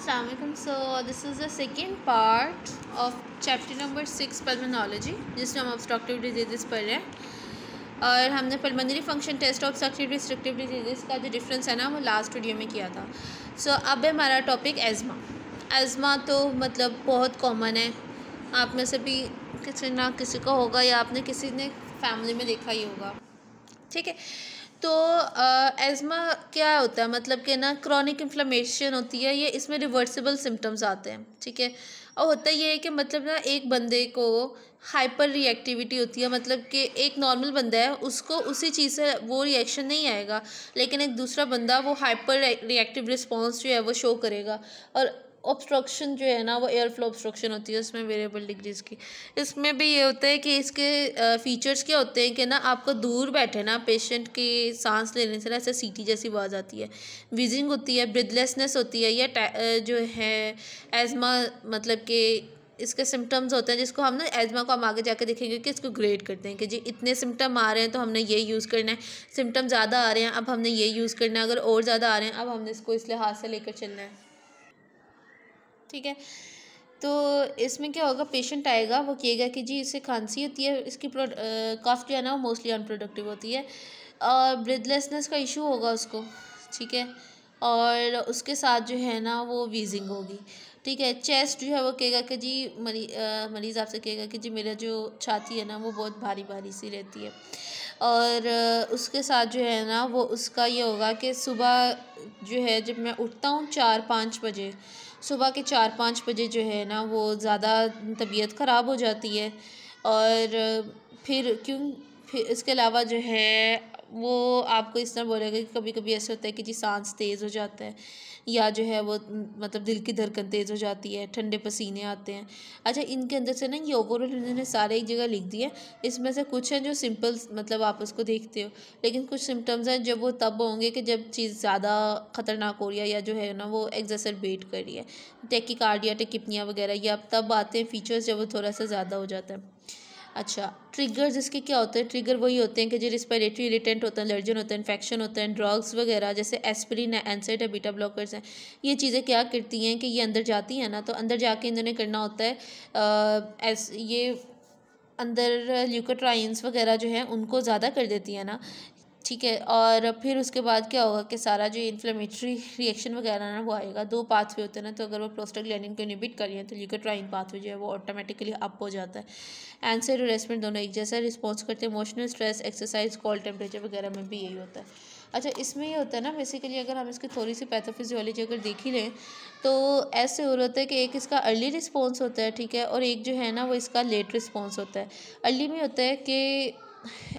Assalamualaikum. So this is the second part of chapter number 6 pulmonology, जिसमें हम obstructive disease पढ़ रहे हैं। और हमने pulmonary function test obstructive restrictive disease का जो डिफरेंस है ना वो लास्ट वीडियो में किया था। सो अब है हमारा टॉपिक एज़मा। एज़मा तो मतलब बहुत कॉमन है, आप में से भी किसी ना किसी का होगा या आपने किसी ने फैमिली में देखा ही होगा। ठीक है, तो एज़मा क्या होता है, मतलब कि ना क्रॉनिक इन्फ्लेमेशन होती है ये, इसमें रिवर्सिबल सिम्टम्स आते हैं। ठीक है, और होता ये है कि मतलब ना एक बंदे को हाइपर रिएक्टिविटी होती है, मतलब कि एक नॉर्मल बंदा है उसको उसी चीज़ से वो रिएक्शन नहीं आएगा, लेकिन एक दूसरा बंदा वो हाइपर रिएक्टिव रिस्पॉन्स जो है वो शो करेगा। और ऑब्स्ट्रक्शन जो है ना वो एयर फ्लो ऑब्स्ट्रक्शन होती है उसमें वेरिएबल डिग्रीज की। इसमें भी ये होता है कि इसके फीचर्स क्या होते हैं कि ना आपको दूर बैठे ना पेशेंट के सांस लेने से ना ऐसे सीटी जैसी आवाज़ आती है, वीजिंग होती है, ब्रीथलेसनेस होती है। या जो है एज़मा मतलब कि इसके सिम्टम्स होते हैं जिसको हम ना एज़मा को हम आगे जाके देखेंगे कि इसको ग्रेड करते हैं कि जी इतने सिम्टम आ रहे हैं तो हमने ये यूज़ करना है, सिम्टम ज़्यादा आ रहे हैं अब हमने ये यूज़ करना है, अगर और ज़्यादा आ रहे हैं अब हमने इसको इस लिहाज से लेकर चलना है। ठीक है, तो इसमें क्या होगा, पेशेंट आएगा वो कहेगा कि जी इसे खांसी होती है, इसकी कफ जो है ना वो मोस्टली अनप्रोडक्टिव होती है, और ब्रीथलेसनेस का इशू होगा उसको। ठीक है, और उसके साथ जो है ना वो वीजिंग होगी। ठीक है, चेस्ट जो है वो कहेगा कि जी मरीज़ आपसे कहेगा कि जी मेरा जो छाती है ना वो बहुत भारी भारी सी रहती है। और उसके साथ जो है ना वो उसका ये होगा कि सुबह जो है जब मैं उठता हूँ 4-5 बजे, सुबह के 4-5 बजे जो है ना वो ज़्यादा तबीयत ख़राब हो जाती है। और फिर इसके अलावा जो है वो आपको इस तरह बोलेगा कि कभी कभी ऐसे होता है कि जी सांस तेज़ हो जाता है, या जो है वो मतलब दिल की धड़कन तेज़ हो जाती है, ठंडे पसीने आते हैं। अच्छा, इनके अंदर से ना ये ओवरऑल इन्होंने सारे एक जगह लिख दिए। इसमें से कुछ हैं जो सिंपल मतलब आप उसको देखते हो, लेकिन कुछ सिम्टम्स हैं जब वो तब होंगे कि जब चीज़ ज़्यादा ख़तरनाक हो रही है या जो है ना वो एग्जैसरबेट कर रही है, टेकिकार्डिया टेकिपनिया वगैरह, ये अब तब आते हैं फीचर्स जब वो थोड़ा सा ज़्यादा हो जाता है। अच्छा, ट्रिगर्स इसके क्या होते हैं, ट्रिगर वही होते हैं कि जो रिस्पिरेटरी इरिटेंट होता है, एलर्जन होता है, इन्फेक्शन होता है, ड्रग्स वगैरह जैसे एस्पिरिन है, एनसाइड है, बीटा ब्लॉकर्स हैं। ये चीज़ें क्या करती हैं कि ये अंदर जाती हैं ना, तो अंदर जाके इन्होंने करना होता है ये अंदर ल्यूकोट्राइंस वगैरह जो हैं उनको ज़्यादा कर देती है ना। ठीक है, और फिर उसके बाद क्या होगा कि सारा जो इन्फ्लेमेटरी रिएक्शन वगैरह ना वो आएगा। दो पाथवे होते हैं ना, तो अगर वो प्रोस्टाग्लैंडिन को इनहिबिट कर रही है तो ल्यूकोट्राइन पाथवे जो है वो ऑटोमेटिकली अप हो जाता है। एंसाइड और एस्पिरिन दोनों एक जैसा रिस्पॉन्स करते हैं। Emotional stress, exercise, cold temperature वगैरह में भी यही होता है। अच्छा, इसमें ये होता है ना बेसिकली अगर हम इसकी थोड़ी सी पैथोफिजियोलॉजी अगर देख ही लें तो ऐसे हो रहा है कि एक इसका अर्ली रिस्पॉन्स होता है, ठीक है, और एक जो है ना वो इसका लेट रिस्पॉन्स होता है। अर्ली में होता है कि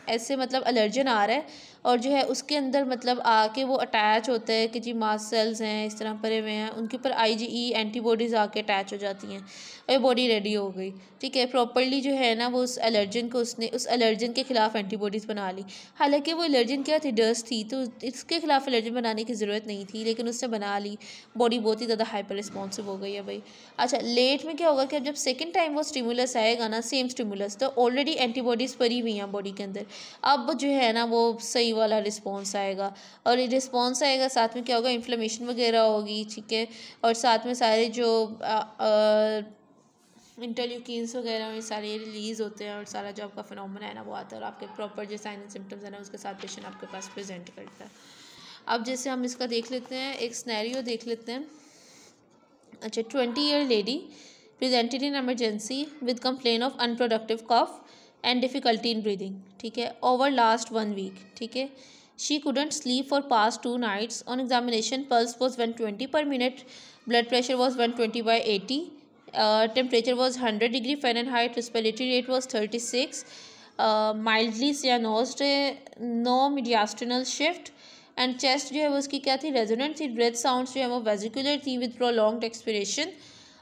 ऐसे मतलब एलर्जन आ रहा है और जो है उसके अंदर मतलब आके वो अटैच होता है कि जी मास्ट सेल्स हैं इस तरह परे हुए हैं, उनके ऊपर IgE एंटीबॉडीज़ आके अटैच हो जाती हैं और बॉडी रेडी हो गई। ठीक है, प्रॉपरली जो है ना वो उस एलर्जन को उसने उस एलर्जन के ख़िलाफ़ एंटीबॉडीज़ बना ली। हालांकि वो एलर्जन क्या थी, डस्ट थी, तो इसके ख़िलाफ़ एलर्जन बनाने की ज़रूरत नहीं थी, लेकिन उसने बना ली। बॉडी बहुत ही ज़्यादा हाइपर रिस्पॉन्सिव हो गई है भाई। अच्छा, लेट में क्या होगा कि जब सेकेंड टाइम वो स्टिमुलस आएगा ना, सेम स्टिमुलस, तो ऑलरेडी एंटीबॉडीज़ परी हुई हैं बॉडी के अंदर, अब जो है ना वो सही वाला रिस्पॉन्स आएगा। और ये रिस्पॉन्स आएगा, साथ में क्या होगा, इन्फ्लेमेशन वगैरह होगी। ठीक है, और साथ में सारे जो इंटरल्यूकिन्स वगैरह ये सारे रिलीज़ होते हैं और सारा जो आपका फिनोमेना है ना वो आता है और आपके प्रॉपर जो साइन एंड सिम्टम्स है ना उसके साथ पेशेंट आपके पास प्रेजेंट करता है। अब जैसे हम इसका देख लेते हैं, एक सिनेरियो देख लेते हैं। अच्छा, 20-year lady presented in emergency with complaint of unproductive cough and difficulty in breathing. ठीक है, over last 1 week. ठीक है, she couldn't sleep for past 2 nights. On examination, pulse was 120 per minute, blood pressure was 120/80, temperature was 100 degree Fahrenheit, respiratory rate was 36, mildly cyanosed, no mediastinal shift, and chest जो है वो उसकी क्या थी, resonant थी। Breath sounds जो है वो वेजिकुलर थी with prolonged expiration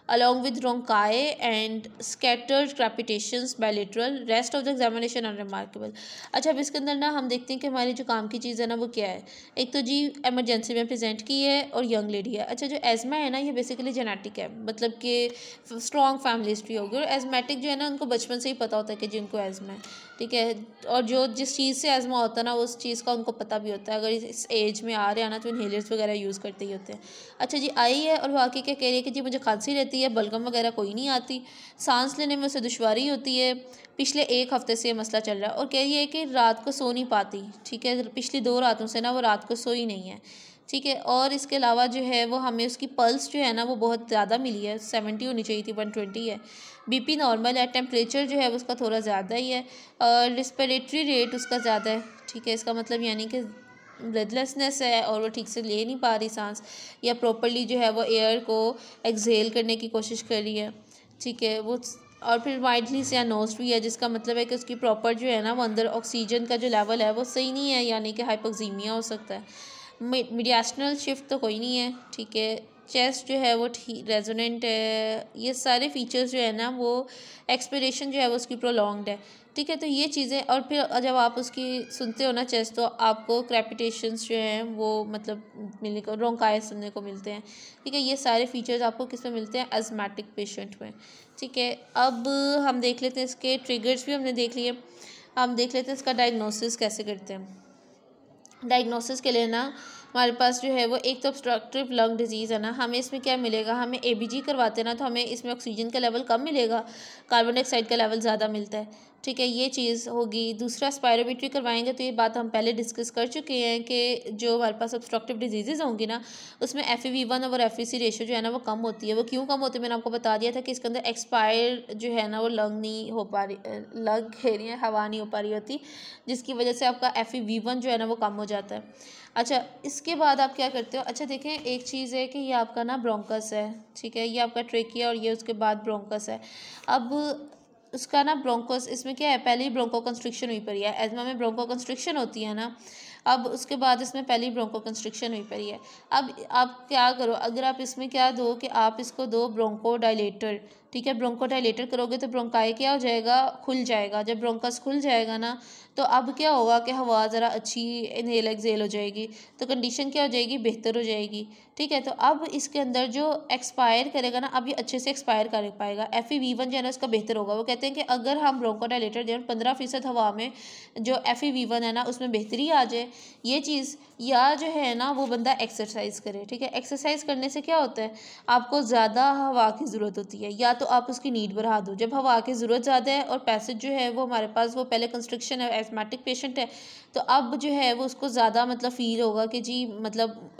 along with rhonchi and scattered crepitations bilateral. Rest of the examination unremarkable. अच्छा, अब इसके अंदर ना हम देखते हैं कि हमारी जो काम की चीज़ है ना वो क्या है। एक तो जी एमरजेंसी में प्रेजेंट की है और यंग लेडी है। अच्छा, जो एज़मा है ना ये बेसिकली जेनेटिक है, मतलब कि स्ट्रॉन्ग फैमिली हिस्ट्री होगी, और एजमेटिक जो है ना उनको बचपन से ही पता होता है कि जी उनको एज़मा है। ठीक है। और जो जिस चीज़ से अज़मा होता है ना उस चीज़ का उनको पता भी होता है। अगर इस एज में आ रहे हैं ना तो इनहेलर्स वगैरह यूज़ करते ही होते हैं। अच्छा जी, आई है और वाकई क्या कह रही है कि जी मुझे खांसी रहती है, बलगम वगैरह कोई नहीं आती, सांस लेने में उसे दुश्वारी होती है, पिछले 1 हफ़्ते से ये मसला चल रहा है। और कह रही है कि रात को सो नहीं पाती, ठीक है, पिछली 2 रातों से ना वो रात को सोई नहीं है, ठीक है। और इसके अलावा जो है वो हमें उसकी पल्स जो है ना वो बहुत ज़्यादा मिली है, 70 होनी चाहिए थी, 120 है। बीपी नॉर्मल है, टेम्परेचर जो है उसका थोड़ा ज़्यादा ही है, और रिस्पिरेटरी रेट उसका ज़्यादा है, ठीक है। इसका मतलब यानी कि ब्रेथलेसनेस है और वो ठीक से ले नहीं पा रही सांस, या प्रॉपर्ली जो है वो एयर को एक्सहेल करने की कोशिश कर रही है, ठीक है वो। और फिर वाइडली से नोज भी है, जिसका मतलब है कि उसकी प्रॉपर जो है ना वो अंदर ऑक्सीजन का जो लेवल है वो सही नहीं है, यानी कि हाइपोक्सीमिया हो सकता है। मीडियास्टनल शिफ्ट तो कोई नहीं है, ठीक है। चेस्ट जो है वो ठीक रेजोनेंट है, ये सारे फीचर्स जो है ना वो एक्सपिरेशन जो है वो उसकी प्रोलॉन्ग्ड है, ठीक है। तो ये चीज़ें, और फिर जब आप उसकी सुनते हो ना चेस्ट, तो आपको क्रेपिटेशंस जो हैं वो मतलब मिलने को, ब्रोंकाइटिस सुनने को मिलते हैं, ठीक है। ये सारे फीचर्स आपको किस में मिलते हैं? अस्थमैटिक पेशेंट में, ठीक है। अब हम देख लेते हैं इसके ट्रिगर्स भी हमने देख लिए, हम देख लेते हैं इसका डायग्नोसिस कैसे करते हैं। डायग्नोसिस के लिए ना हमारे पास जो है वो एक तो ऑब्स्ट्रक्टिव लंग डिजीज़ है ना, हमें इसमें क्या मिलेगा, हमें एबीजी करवाते हैं ना तो हमें इसमें ऑक्सीजन का लेवल कम मिलेगा, कार्बन डाइऑक्साइड का लेवल ज़्यादा मिलता है, ठीक है, ये चीज़ होगी। दूसरा स्पायरोमेट्री करवाएंगे तो ये बात हम पहले डिस्कस कर चुके हैं कि जो हमारे पास ऑब्स्ट्रक्टिव डिजीज़ होंगी ना उसमें FEV1 और FVC रेशो जो है ना वो कम होती है। वो क्यों कम होती है मैंने आपको बता दिया था कि इसके अंदर एक्सपायर जो है ना वो लंग नहीं हो पा रही, लंग कह रही है, हवा नहीं हो पा रही होती, जिसकी वजह से आपका FEV1 जो है ना वो कम हो जाता है। अच्छा, इसके बाद आप क्या करते हो? अच्छा देखें, एक चीज़ है कि ये आपका ना ब्रोंकस है, ठीक है, ये आपका ट्रेकिया और ये उसके बाद ब्रोंकस है। अब उसका ना ब्रोंकोस, इसमें क्या है, पहले ही ब्रोंको कंस्ट्रिक्शन हुई पड़ी है, एज़मा में ब्रोंको कंस्ट्रिक्शन होती है ना, अब उसके बाद इसमें पहली ब्रोंको कंस्ट्रिक्शन हुई पड़ी है। अब आप क्या करो, अगर आप इसमें क्या दो कि आप इसको दो ब्रोंको डायलेटर, ठीक है। ब्रोंको डायलेटर करोगे तो ब्रोंकाई क्या हो जाएगा, खुल जाएगा। जब ब्रोंकस खुल जाएगा ना तो अब क्या होगा कि हवा ज़रा अच्छी इनहेल एक्सहेल हो जाएगी, तो कंडीशन क्या हो जाएगी, बेहतर हो जाएगी, ठीक है। तो अब इसके अंदर जो एक्सपायर करेगा ना, अब ये अच्छे से एक्सपायर कर पाएगा, FEV1 जो है ना उसका बेहतर होगा। वो कहते हैं कि अगर हम ब्रोंको डायलेटर दें 15% हवा में जो FEV1 है ना उसमें बेहतरी आ जाए, ये चीज़, या जो है ना वो बंदा एक्सरसाइज करे, ठीक है। एक्सरसाइज करने से क्या होता है, आपको ज़्यादा हवा की ज़रूरत होती है, या तो आप उसकी नीड बढ़ा दो। जब हवा की ज़रूरत ज़्यादा है और पैसेज जो है वो हमारे पास वो पहले कंस्ट्रक्शन है, एस्थमेटिक पेशेंट है, तो अब जो है वो उसको ज़्यादा मतलब फ़ील होगा कि जी मतलब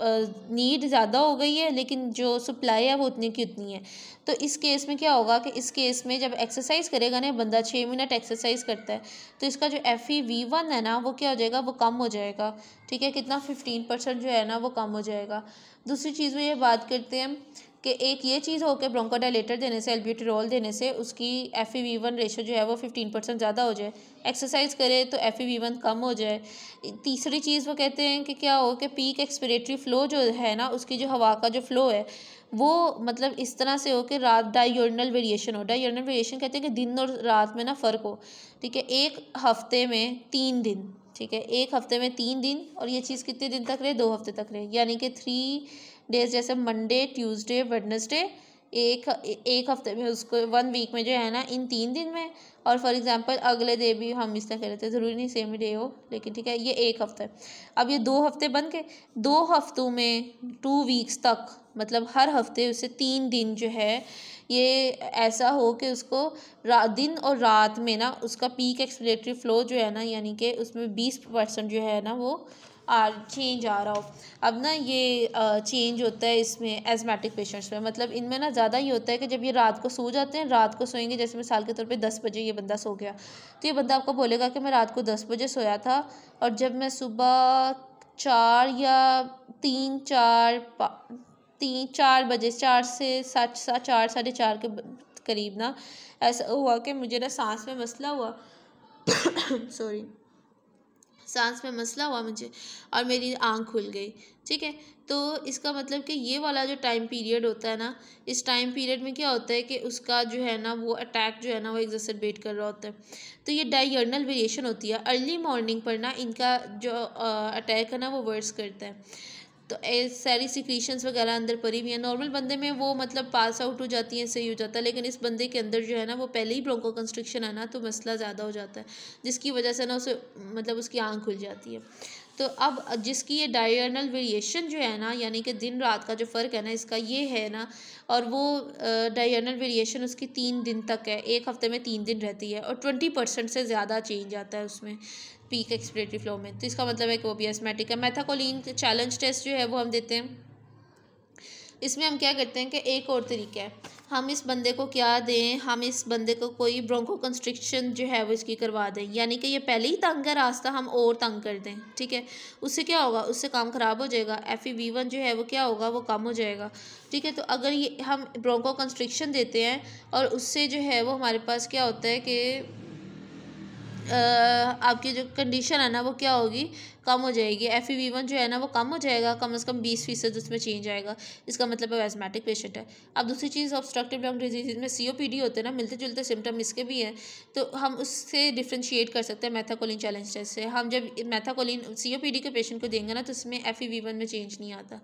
नीड ज़्यादा हो गई है लेकिन जो सप्लाई है वो उतनी की उतनी है। तो इस केस में क्या होगा कि इस केस में जब एक्सरसाइज करेगा ना बंदा, 6 मिनट एक्सरसाइज करता है, तो इसका जो FEV1 है ना वो क्या हो जाएगा, वो कम हो जाएगा, ठीक है। कितना, 15% जो है ना वो कम हो जाएगा। दूसरी चीज़ में ये बात करते हैं कि एक ये चीज़ हो के ब्रोंकोडायलेटर देने से, एल्ब्यूटेरॉल देने से उसकी FEV1 रेशो जो है वो 15% ज़्यादा हो जाए, एक्सरसाइज करे तो FEV1 कम हो जाए। तीसरी चीज़ वो कहते हैं कि क्या हो कि पीक एक्सपिरेटरी फ़्लो जो है ना, उसकी जो हवा का जो फ़्लो है वो मतलब इस तरह से हो कि रात डायurnal वेरिएशन हो। डायurnal वेरिएशन कहते हैं कि दिन और रात में ना फ़र्क हो, ठीक है। एक हफ्ते में 3 दिन, ठीक है, एक हफ्ते में 3 दिन, और ये चीज़ कितने दिन तक रहे, 2 हफ्ते तक रहे, यानी कि 3 डेज, जैसे मंडे, ट्यूसडे, वेडनेसडे, एक हफ्ते में उसको 1 वीक में जो है ना इन 3 दिन में, और फॉर एग्जांपल अगले डे भी हम इस तरह कर लेते हैं, ज़रूरी नहीं सेम डे हो, लेकिन ठीक है ये 1 हफ्ता है। अब ये 2 हफ्ते बन के 2 हफ्तों में 2 वीक्स तक, मतलब हर हफ्ते उसे 3 दिन जो है ये ऐसा हो कि उसको दिन और रात में ना उसका पीक एक्सपिरेटरी फ़्लो जो है ना, यानी कि उसमें 20% जो है ना वो चेंज आ रहा हो। अब ना ये चेंज होता है इसमें एस्थमेटिक पेशेंट्स में, मतलब इनमें ना ज़्यादा ही होता है कि जब ये रात को सो जाते हैं, रात को सोएंगे, जैसे मिसाल के तौर पे 10 बजे ये बंदा सो गया, तो ये बंदा आपको बोलेगा कि मैं रात को 10 बजे सोया था और जब मैं सुबह 4 या 3-4 बजे, 4 से 4 साढ़े 4 के करीब ना ऐसा हुआ कि मुझे ना सांस में मसला हुआ सॉरी, सांस में मसला हुआ मुझे और मेरी आँख खुल गई, ठीक है। तो इसका मतलब कि ये वाला जो टाइम पीरियड होता है ना, इस टाइम पीरियड में क्या होता है कि उसका जो है ना वो अटैक जो है ना वो एग्जैसरबेट कर रहा होता है। तो ये डायurnal वेरिएशन होती है, अर्ली मॉर्निंग पर ना इनका जो अटैक है ना वो वर्स करता है। तो सारी सिक्रीशंस वगैरह अंदर परी हुई हैं। नॉर्मल बंदे में वो मतलब पास आउट हो जाती हैं, सही हो जाता है, लेकिन इस बंदे के अंदर जो है ना वो पहले ही ब्रोंको कंस्ट्रिक्शन है ना, तो मसला ज़्यादा हो जाता है, जिसकी वजह से ना उसे मतलब उसकी आँख खुल जाती है। तो अब जिसकी ये डायर्नल वेरिएशन जो है ना, यानी कि दिन रात का जो फ़र्क है ना इसका, ये है ना, और वो डायर्नल वेरिएशन उसकी 3 दिन तक है, एक हफ़्ते में 3 दिन रहती है, और 20% से ज़्यादा चेंज आता है उसमें पीक एक्सपिरेटरी फ्लो में। तो इसका मतलब है कि वो भी एस्मेटिक है। मेथाकोलिन चैलेंज टेस्ट जो है वो हम देते हैं। इसमें हम क्या करते हैं कि एक और तरीका है, हम इस बंदे को क्या दें, हम इस बंदे को कोई ब्रोंको कंस्ट्रिक्शन जो है वो इसकी करवा दें, यानी कि ये पहले ही तंग है रास्ता, हम और तंग कर दें, ठीक है। उससे क्या होगा, उससे काम ख़राब हो जाएगा, FEV1 जो है वो क्या होगा, वो कम हो जाएगा, ठीक है। तो अगर ये हम ब्रोंको कंस्ट्रिक्शन देते हैं और उससे जो है वो हमारे पास क्या होता है कि आपकी जो कंडीशन है ना वो क्या होगी, कम हो जाएगी। FEV1 जो है ना वो कम हो जाएगा, कम से कम 20% उसमें चेंज आएगा। इसका मतलब है एस्मेटिक पेशेंट है। अब दूसरी चीज़, ऑब्स्ट्रक्टिव लंग डिजीज में COPD होते हैं ना, मिलते जुलते सिम्टम इसके भी हैं, तो हम उससे डिफ्रेंशिएट कर सकते हैं मेथाकोलिन चैलेंज टेस्ट से। हम जब मेथाकोलिन COPD के पेशेंट को देंगे ना तो इसमें FEV1 में चेंज नहीं आता।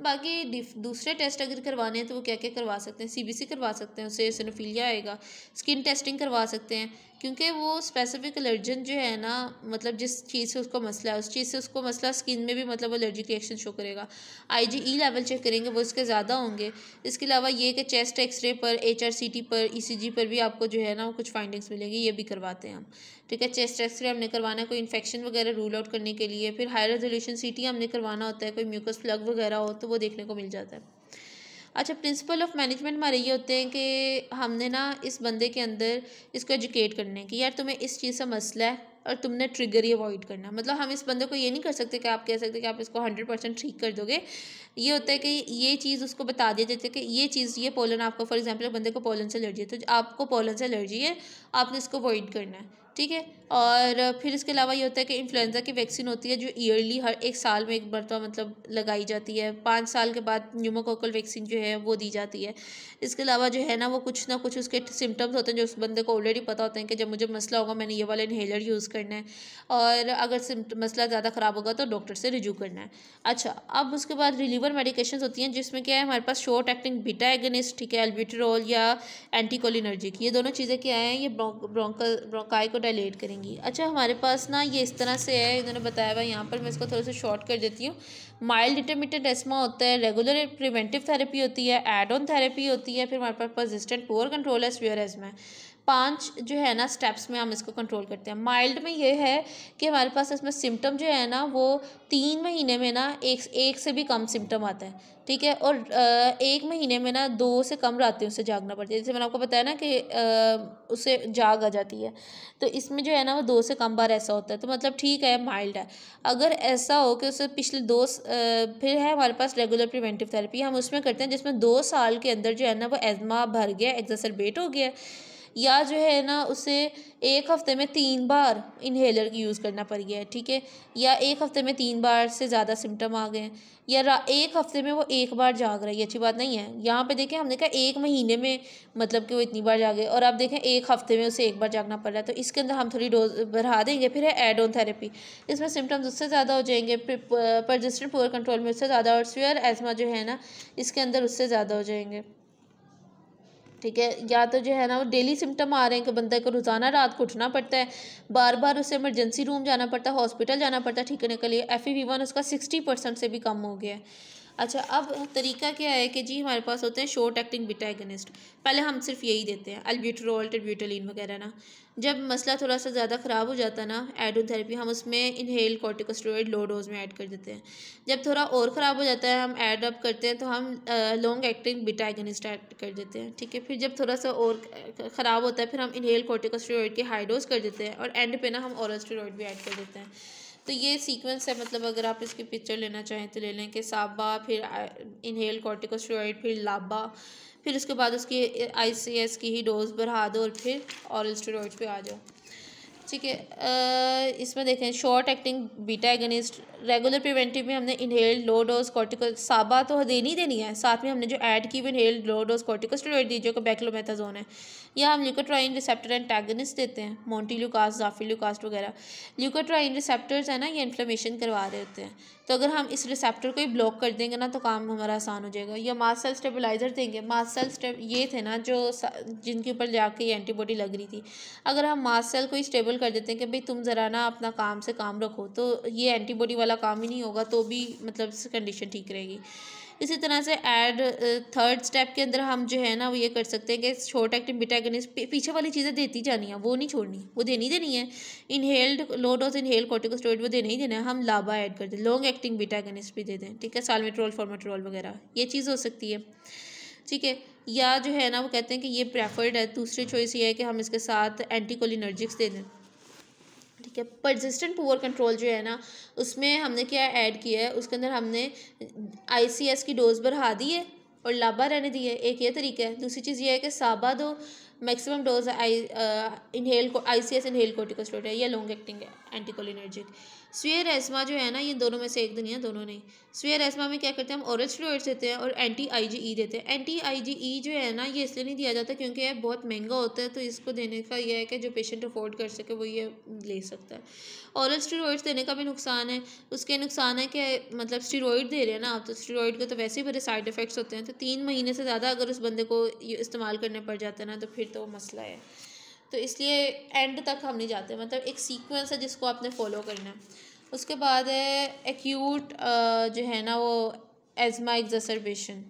बाकी दूसरे टेस्ट अगर करवाने हैं तो वो क्या क्या करवा सकते हैं, CBC करवा सकते हैं, उससे एसिनोफिलिया आएगा। स्किन टेस्टिंग करवा सकते हैं, क्योंकि वो स्पेसिफिक एलर्जन जो है ना, मतलब जिस चीज़ से उसको मसला है उस चीज़ से उसको मसला स्किन में भी मतलब एलर्जिक रिएक्शन शो करेगा। IgE लेवल चेक करेंगे, वो इसके ज़्यादा होंगे। इसके अलावा ये कि चेस्ट एक्सरे पर, HRCT पर, ECG पर भी आपको जो है ना वो कुछ फाइंडिंग्स मिलेंगी, ये भी करवाते हैं हम, ठीक है। चेस्ट एक्सरे हमने करवाना है कोई इन्फेक्शन वगैरह रूल आउट करने के लिए, फिर हाई रेजोल्यूशन CT हमने करवाना होता है, कोई म्यूकस प्लग वगैरह हो तो वो देखने को मिल जाता है। अच्छा, प्रिंसिपल ऑफ मैनेजमेंट हमारे ये होते हैं कि हमने ना इस बंदे के अंदर इसको एजुकेट करने कि यार तुम्हें इस चीज़ से मसला है और तुमने ट्रिगर ही अवॉइड करना। मतलब हम इस बंदे को ये नहीं कर सकते कि आप कह सकते कि आप इसको 100% ठीक कर दोगे। ये होता है कि ये चीज़ उसको बता दिया जाता है कि ये चीज़, ये पोलन आपको, फॉर एग्जांपल बंदे को पोलन से एलर्जी है तो आपको पोलन से एलर्जी है, आपने इसको अवॉइड करना है, ठीक है। और फिर इसके अलावा ये होता है कि इन्फ्लुएंजा की वैक्सीन होती है जो ईयरली हर 1 साल में एक मरतबा मतलब लगाई जाती है। 5 साल के बाद न्यूमोकोकल वैक्सीन जो है वो दी जाती है। इसके अलावा जो है ना वो कुछ ना कुछ उसके सिम्टम्स होते हैं जो उस बंदे को ऑलरेडी पता होते हैं कि जब मुझे मसला होगा मैंने ये वाला इन्हेलर यूज़ करना है, और अगर मसला ज़्यादा ख़राब होगा तो डॉक्टर से रिज्यू करना है। अच्छा, अब उसके बाद रिलीवर मेडिकेशंस होती हैं जिसमें क्या है हमारे पास शॉर्ट एक्टिंग बीटा एगोनिस्ट, ठीक है, एल्ब्यूटेरॉल या एंटीकोलिनर्जिक, ये दोनों चीज़ें क्या हैं, ये ब्रोंकाई को डायलेट करेंगी। अच्छा, हमारे पास ना ये इस तरह से है, इन्होंने बताया हुआ यहाँ पर, मैं इसको थोड़ा सा शॉर्ट कर देती हूँ। माइल्ड इंटरमिटेंट एस्मा होता है, रेगुलर प्रिवेंटिव थेरेपी होती है, एड ऑन थेरेपी होती है, फिर हमारे पास परसिस्टेंट पुअर कंट्रोल है, सीवियर एस्मा है। 5 जो है ना स्टेप्स में हम इसको कंट्रोल करते हैं। माइल्ड में ये है कि हमारे पास इसमें सिम्टम जो है ना वो 3 महीने में ना एक से भी कम सिम्टम आता है, ठीक है, और 1 महीने में ना 2 से कम रातें उससे जागना पड़ता है। जैसे मैंने आपको बताया ना कि उससे जाग आ जाती है, तो इसमें जो है ना वो 2 से कम बार ऐसा होता है, तो मतलब ठीक है, माइल्ड है। अगर ऐसा हो कि उससे पिछले फिर है हमारे पास रेगुलर प्रिवेंटिव थेरेपी, हम उसमें करते हैं जिसमें 2 साल के अंदर जो है ना वो एज़मा भर गया, एक्सरबेट हो गया, या जो है ना उसे 1 हफ़्ते में 3 बार इन्हेलर की यूज़ करना पड़ गया है, ठीक है, या 1 हफ़्ते में 3 बार से ज़्यादा सिम्टम आ गए हैं, या 1 हफ़्ते में वो 1 बार जाग रहा है, ये अच्छी बात नहीं है। यहाँ पे देखें हमने कहा 1 महीने में मतलब कि वो इतनी बार जागे, और आप देखें 1 हफ़्ते में उसे 1 बार जागना पड़ रहा है, तो इसके अंदर हम थोड़ी डोज बढ़ा देंगे। फिर है एड ऑन थेरेपी, इसमें सिम्टम्स उससे ज़्यादा हो जाएंगे, परसिस्टेंट पुअर कंट्रोल में उससे ज़्यादा, और सीवियर एस्मा जो है ना इसके अंदर उससे ज़्यादा हो जाएंगे, ठीक है। या तो जो है ना वो डेली सिम्टम आ रहे हैं कि बंदे को रोज़ाना रात को उठना पड़ता है, बार बार उसे इमरजेंसी रूम जाना पड़ता है, हॉस्पिटल जाना पड़ता है ठीक करने के लिए। FEV1 उसका 60% से भी कम हो गया है। अच्छा, अब तरीका क्या है कि जी हमारे पास होते हैं शॉर्ट एक्टिंग बीटा एगोनिस्ट। पहले हम सिर्फ यही देते हैं, अल्ब्यूटेरॉल, टेरब्यूटोलिन वगैरह ना। जब मसला थोड़ा सा ज़्यादा ख़राब हो जाता है ना, एड ऑन थेरेपी, हम उसमें इनहेल कॉर्टिकोस्टेरॉइड लो डोज में ऐड कर देते हैं। जब थोड़ा और ख़राब हो जाता है, हम ऐड अप करते हैं तो हम long acting beta agonist add कर देते हैं, ठीक है। फिर जब थोड़ा सा और ख़राब होता है फिर हम इनहेल कॉर्टिकोस्टेरॉइड के हाई डोज कर देते हैं, और एंड पे ना हम ओरल स्टेरॉइड भी ऐड कर देते हैं। तो ये सीक्वेंस है, मतलब अगर आप इसकी पिक्चर लेना चाहें तो ले लें कि साबा, फिर इनहेल कॉर्टिकोस्टेरॉइड, फिर लाबा, फिर उसके बाद उसकी ICS की ही डोज बढ़ा दो और फिर ओरल स्टेरॉइड पे आ जाओ, ठीक है। इसमें देखें short acting beta agonist, regular preventive में हमने इनहेल लो डोज कॉर्टिको साबा तो देनी है, साथ में हमने जो ऐड की वो इनहेल लो डोज कॉर्टिकोस्टेरॉइड दी जो कि बेक्लोमेथाजोन है, या हम ल्यूकोट्राइन रिसेप्टर एंटागनिस्ट देते हैं, मोंटील्यूकास्ट, जाफिल्यूकास्ट वगैरह। ल्यूकोट्राइन रिसेप्टर्स है ना, ये इन्फ्लेमेशन करवा रहे होते हैं, तो अगर हम इस रिसेप्टर को ही ब्लॉक कर देंगे ना तो काम हमारा आसान हो जाएगा। या मास्ट सेल स्टेबलाइज़र देंगे, मास्ट सेल ये थे ना जो जिनके ऊपर जाके ये एंटीबॉडी लग रही थी, अगर हम मास्ट सेल को ही स्टेबल कर देते हैं कि भाई तुम ज़रा ना अपना काम से काम रखो, तो ये एंटीबॉडी वाला काम ही नहीं होगा, तो भी मतलब कंडीशन ठीक रहेगी। इसी तरह से थर्ड स्टेप के अंदर हम जो है ना वो ये कर सकते हैं कि शॉर्ट एक्टिंग बीटा एगोनिस्ट पीछे वाली चीज़ें देती जानी है, वो नहीं छोड़नी, वो देनी है। Inhaled low dose inhaled corticosteroid वो देना ही देना है, हम लाबा ऐड कर दें, लॉन्ग एक्टिंग बीटा एगोनिस्ट भी दे दें, ठीक है, साल्मेट्रोल फॉर्मेट्रोल वगैरह, ये चीज़ हो सकती है, ठीक है। या जो है ना वो कहते हैं कि ये प्रेफर्ड है, दूसरी चॉइस ये है कि हम इसके साथ एंटीकोलिनर्जिक्स दे दें, ठीक है। परसिस्टेंट पुअर कंट्रोल जो है ना उसमें हमने क्या ऐड किया है, उसके अंदर हमने ICS की डोज बढ़ा दी है और लाबा रहने दी है, एक ये तरीका है। दूसरी चीज़ ये है कि साबा दो maximum dose inhale ICS inhale corticosteroid है या लॉन्ग एक्टिंग है एंटीकोलिनर्जिक। स्वेयर एस्मा जो है ना ये दोनों में से एक दुनिया, दोनों नहीं। स्वेयर एस्मा में क्या करते हैं हम ओरल स्टेरॉइड्स देते हैं और anti-IgE देते हैं। anti-IgE जो है ना ये इसलिए नहीं दिया जाता क्योंकि यह बहुत महंगा होता है, तो इसको देने का यह है कि जो पेशेंट अफोर्ड कर सके वो ये ले सकता है। ओरल स्टेरॉइड्स देने का भी नुकसान है, उसके नुकसान है कि मतलब स्टेरॉइड दे रहे हैं ना आप, तो स्टेरॉइड के तो वैसे ही बड़े साइड इफ़ेक्ट्स होते हैं, तो 3 महीने से ज़्यादा अगर उस बंदे को ये इस्तेमाल करने पड़ जाता है ना तो फिर तो मसला है। तो इसलिए एंड तक हम नहीं जाते, मतलब एक सीक्वेंस है जिसको आपने फॉलो करना है। उसके बाद है एक्यूट जो है ना वो एज़मा एक्सर्बेशन,